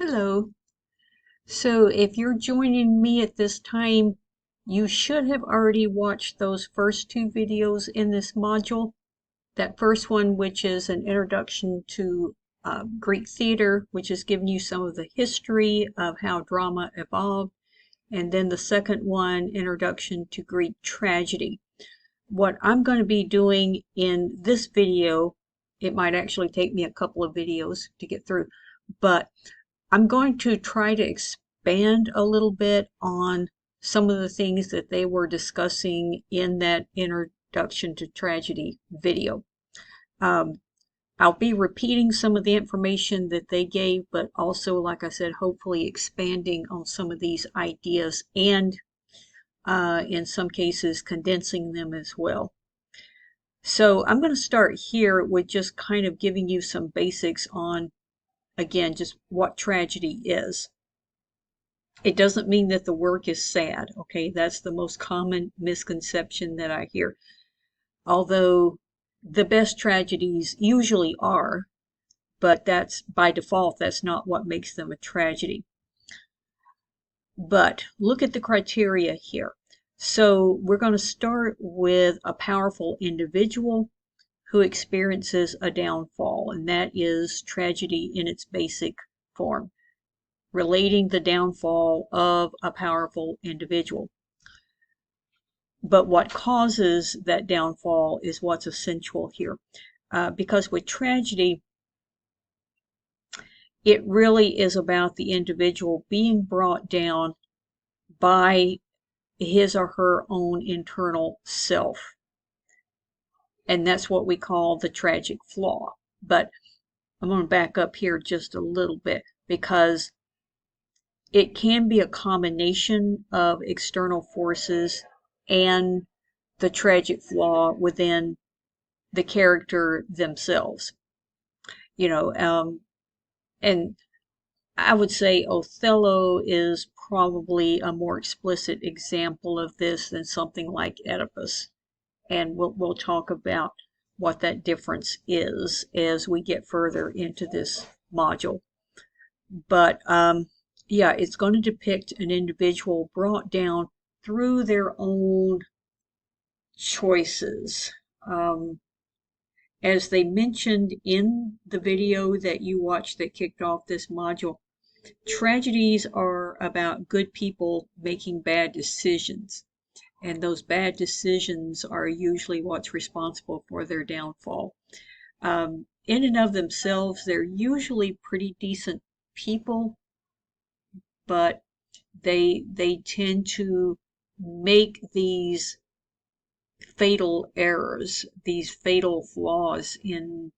Hello. So if you're joining me at this time, you should have already watched those first two videos in this module. That first one, which is an introduction to Greek theater, which is giving you some of the history of how drama evolved. And then the second one, introduction to Greek tragedy. What I'm going to be doing in this video, it might actually take me a couple of videos to get through, but I'm going to try to expand a little bit on some of the things that they were discussing in that introduction to tragedy video. I'll be repeating some of the information that they gave, but also, like I said, hopefully expanding on some of these ideas and in some cases condensing them as well. So I'm going to start here with just kind of giving you some basics on, again, just what tragedy is. It doesn't mean that the work is sad, okay? That's the most common misconception that I hear. Although the best tragedies usually are, but that's by default, that's not what makes them a tragedy. But look at the criteria here. So we're going to start with a powerful individual who experiences a downfall, and that is tragedy in its basic form, relating the downfall of a powerful individual. But what causes that downfall is what's essential here. Because with tragedy, it really is about the individual being brought down by his or her own internal self. And that's what we call the tragic flaw. But I'm going to back up here just a little bit because it can be a combination of external forces and the tragic flaw within the character themselves. And I would say Othello is probably a more explicit example of this than something like Oedipus. And we'll talk about what that difference is as we get further into this module. But yeah, it's going to depict an individual brought down through their own choices. As they mentioned in the video that you watched that kicked off this module, tragedies are about good people making bad decisions. And those bad decisions are usually what's responsible for their downfall. In and of themselves, they're usually pretty decent people, but they tend to make these fatal errors, these fatal flaws in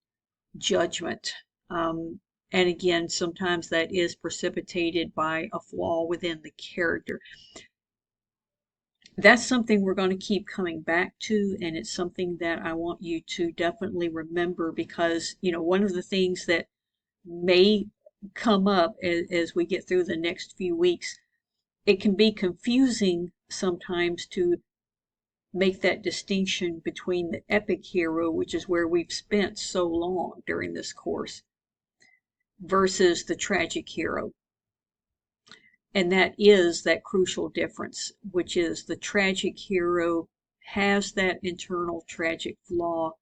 judgment. And again, sometimes that is precipitated by a flaw within the character. That's something we're going to keep coming back to, and it's something that I want you to definitely remember because, one of the things that may come up as we get through the next few weeks, it can be confusing sometimes to make that distinction between the epic hero, which is where we've spent so long during this course, versus the tragic hero. And that is that crucial difference, which is the tragic hero has that internal tragic flaw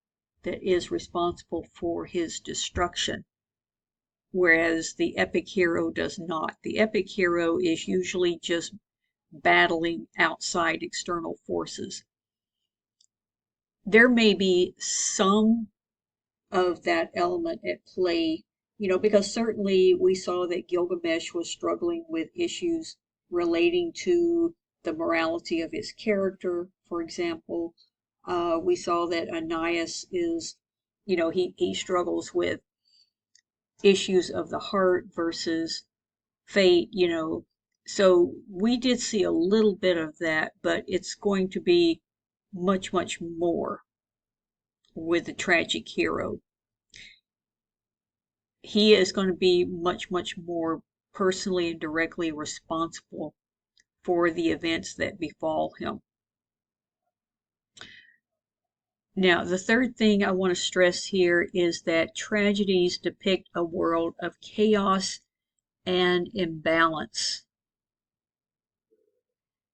that is responsible for his destruction, whereas the epic hero does not. The epic hero is usually just battling outside external forces. There may be some of that element at play, because certainly we saw that Gilgamesh was struggling with issues relating to the morality of his character, for example. We saw that Aeneas is, he struggles with issues of the heart versus fate, So we did see a little bit of that, but it's going to be much, much more with the tragic hero. He is going to be much, much more personally and directly responsible for the events that befall him. Now, the third thing I want to stress here is that tragedies depict a world of chaos and imbalance.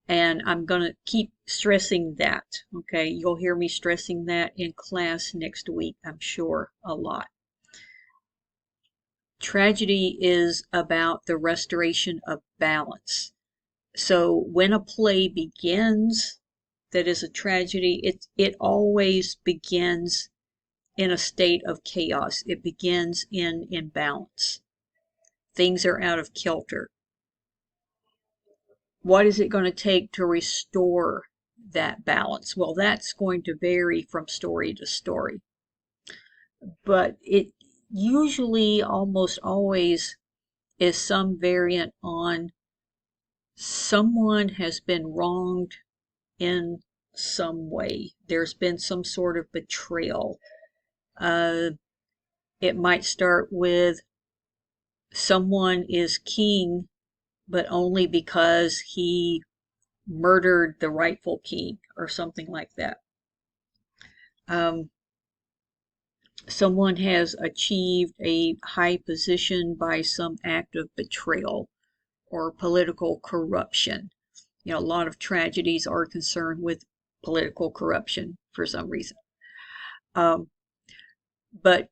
And I'm going to keep stressing that, okay? You'll hear me stressing that in class next week, I'm sure, a lot. Tragedy is about the restoration of balance. So when a play begins that is a tragedy, it always begins in a state of chaos. It begins in imbalance. Things are out of kilter. What is it going to take to restore that balance? Well, that's going to vary from story to story. But it usually, almost always, is some variant on someone has been wronged in some way. There's been some sort of betrayal. It might start with someone is king, but only because he murdered the rightful king or something like that. Someone has achieved a high position by some act of betrayal or political corruption. You know, a lot of tragedies are concerned with political corruption for some reason. But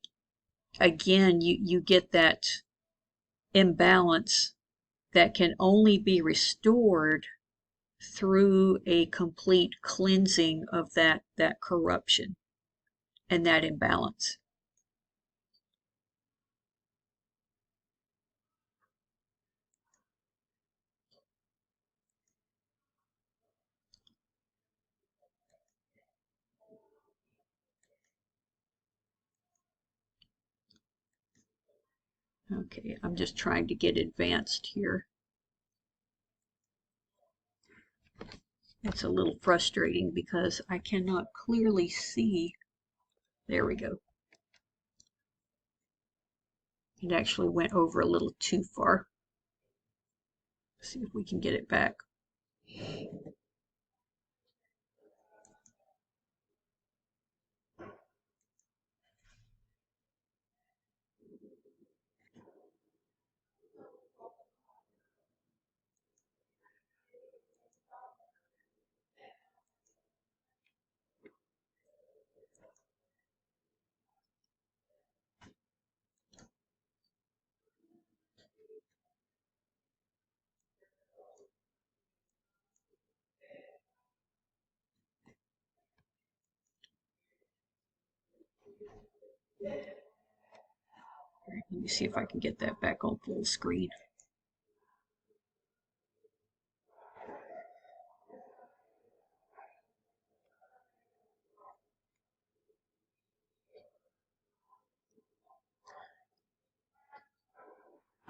again, you get that imbalance that can only be restored through a complete cleansing of that corruption and that imbalance. Okay, I'm just trying to get advanced here. It's a little frustrating because I cannot clearly see. There we go. It actually went over a little too far. Let's see if we can get it back. Let me see if I can get that back on full screen.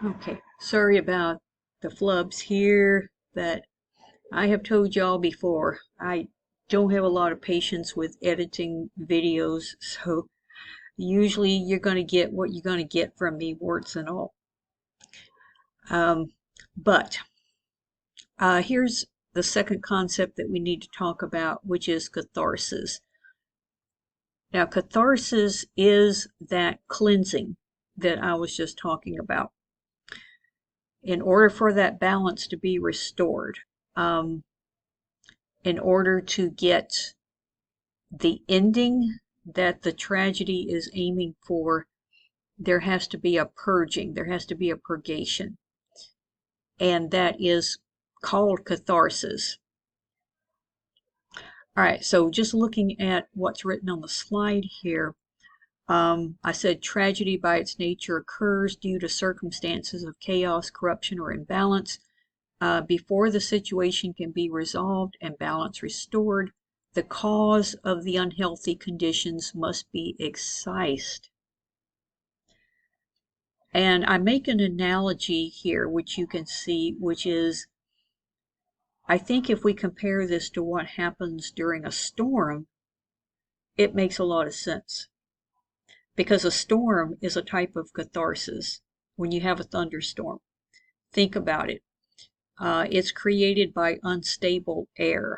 Okay, sorry about the flubs here, but I have told y'all before, I don't have a lot of patience with editing videos, so usually you're going to get what you're going to get from me, warts and all. But here's the second concept that we need to talk about, which is catharsis. Now, catharsis is that cleansing that I was just talking about. In order for that balance to be restored, in order to get the ending that the tragedy is aiming for, there has to be a purging, there has to be a purgation. And that is called catharsis. All right, so just looking at what's written on the slide here, I said tragedy by its nature occurs due to circumstances of chaos, corruption, or imbalance. Before the situation can be resolved and balance restored, the cause of the unhealthy conditions must be excised. And I make an analogy here, which you can see, which is, I think if we compare this to what happens during a storm, it makes a lot of sense. Because a storm is a type of catharsis when you have a thunderstorm. Think about it. It's created by unstable air.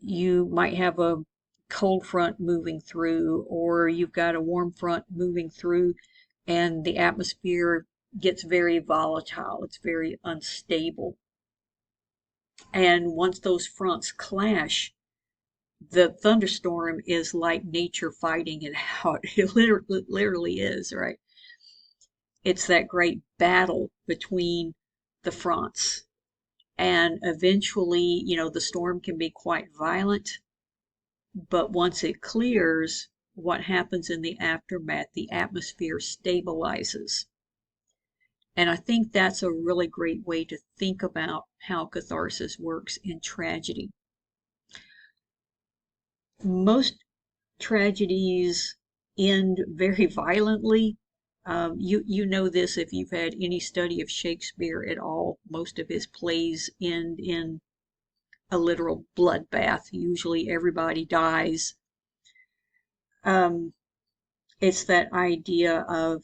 You might have a cold front moving through, or you've got a warm front moving through, and the atmosphere gets very volatile. It's very unstable. And once those fronts clash, the thunderstorm is like nature fighting it out. It literally is, right? It's that great battle between the fronts. And eventually, the storm can be quite violent. But once it clears, what happens in the aftermath? The atmosphere stabilizes. And I think that's a really great way to think about how catharsis works in tragedy. Most tragedies end very violently. You know this if you've had any study of Shakespeare at all. Most of his plays end in a literal bloodbath. Usually everybody dies. It's that idea of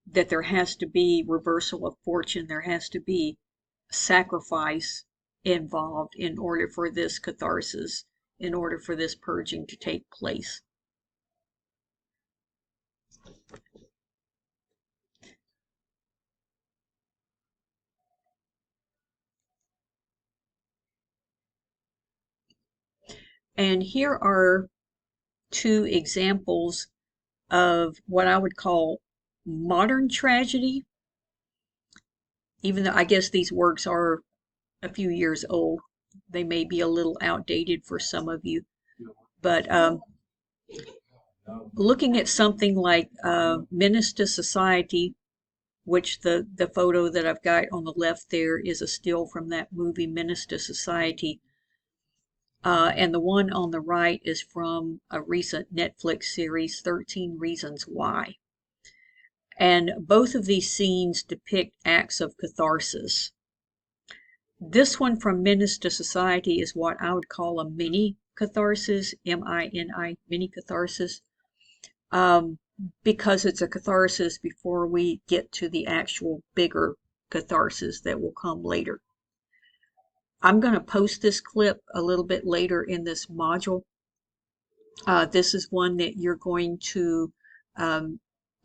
that there has to be reversal of fortune. There has to be sacrifice involved in order for this catharsis, in order for this purging to take place. And here are two examples of what I would call modern tragedy, even though I guess these works are a few years old. They may be a little outdated for some of you, but looking at something like Menace to Society, which the photo that I've got on the left there is a still from that movie Menace to Society. And the one on the right is from a recent Netflix series, 13 Reasons Why. And both of these scenes depict acts of catharsis. This one from Menace to Society is what I would call a mini catharsis, M-I-N-I, mini catharsis, because it's a catharsis before we get to the actual bigger catharsis that will come later. I'm going to post this clip a little bit later in this module. This is one that you're going to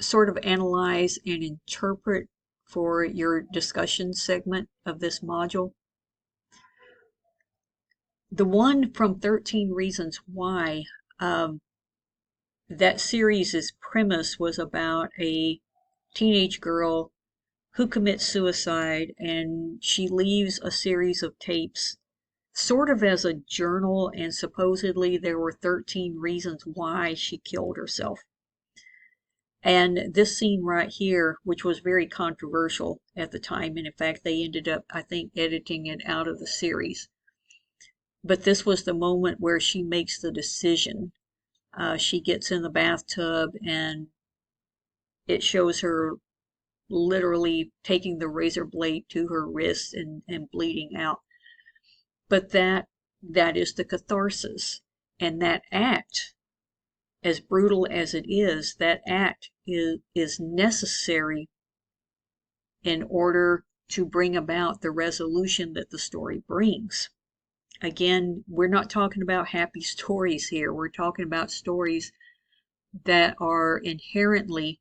sort of analyze and interpret for your discussion segment of this module. The one from 13 Reasons Why, that series' premise was about a teenage girl who commits suicide, and she leaves a series of tapes sort of as a journal, and supposedly there were 13 reasons why she killed herself. And this scene right here, which was very controversial at the time, and in fact they ended up, I think, editing it out of the series. But this was the moment where she makes the decision. She gets in the bathtub and it shows her literally taking the razor blade to her wrist and bleeding out. But that is the catharsis. And that act, as brutal as it is, that act is necessary in order to bring about the resolution that the story brings. Again, we're not talking about happy stories here. We're talking about stories that are inherently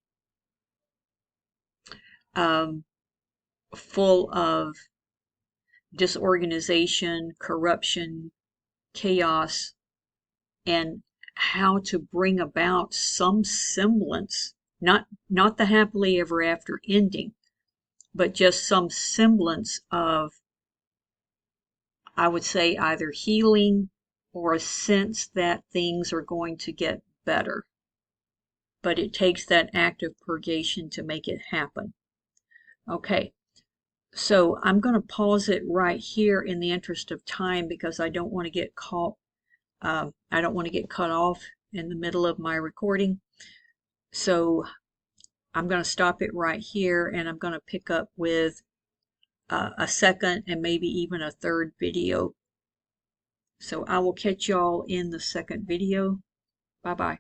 full of disorganization, corruption, chaos, and how to bring about some semblance, not the happily ever after ending, but just some semblance of, I would say, either healing or a sense that things are going to get better. But it takes that act of purgation to make it happen. Okay, so I'm going to pause it right here in the interest of time because I don't want to get caught. I don't want to get cut off in the middle of my recording. So I'm going to stop it right here, and I'm going to pick up with a second and maybe even a third video. So I will catch y'all in the second video. Bye-bye.